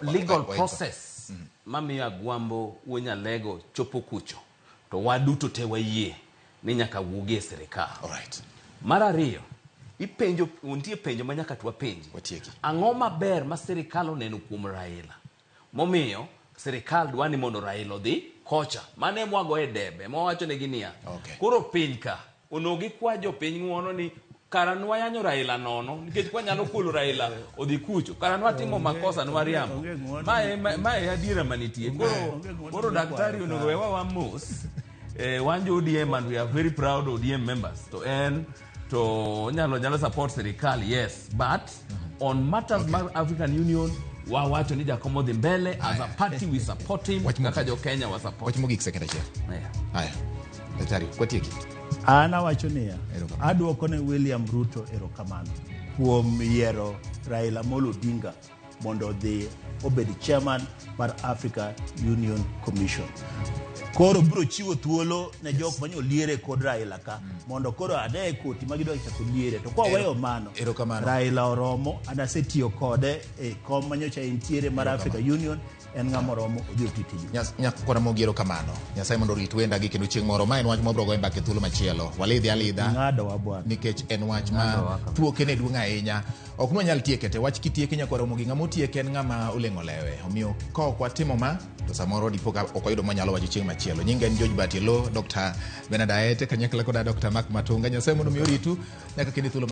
legal process mamiyo agwambo wuonyalego chopo kucho to waduto te wayie ni nyaka wuogi e sirikal. Alright. Mar ariyo, ipenjo untie penjo ma nyaka twapenji. Ang'o maber ma sirikal oneno kuom Raila? Momiyo sirikal dwani mondo Raila odhi kocha. Mane mwago e debe, mwawacho ne ginia. Koro piny ka, onogi kwa jo piny ng'uono ni karanwa yanyo Raila nono, nikech kwa nyalo kulo Raila odhi kucho. Karanwa timo makosa nwariambo. Mae adiera manitie. Koro daktari onogo wewa wa mos. Wanjo ODM and we are very proud ODM members. To nyalo support sirikal, yes. But on matters of African Union, wawacho ni jakom odhi mbele. As a party we support him. Kaka jo Kenya wa support. Wach mogik second achiel. Haya. Daktari, kwatieki. Ana wacho niya, adwoko ne William Ruto erokamano kuom yiero Raila Molo Odinga mondo odhi obed chairman mar Africa Union Commission. Koro bro chiwo thuolo ne jok manyo liere kod Raila ka mondo koro ane koti magidwa chako liere to kwa weyo mano Raila oromo anasetiyo kode e kom manyocha entiere mar Africa Union en ng'ama romo odhi otitiji. Nyak kora mogiero kamano. Nyasaye mondo rit wenda gi kendo chieng' moro ma en wach mabro go mbake thuolo machielo. Walidhi alidha. Ng'ado wa bwana. Nikech en wach ma thuoke ne duong' ahinya. Ok mwanyal tieke te wach kitieke nyaka Ramogi ng'ama otieke en ng'ama oleng'o lewe. Omiyo ka ok watimo ma to samoro dipo ka ok oyudo manyalo wacho chieng' machielo. Nyinga en George Batielo, Dr. Benadaete kanyakla koda Dr. Matunga. Nyasaye mondo mi oritu nyaka kendo thuolo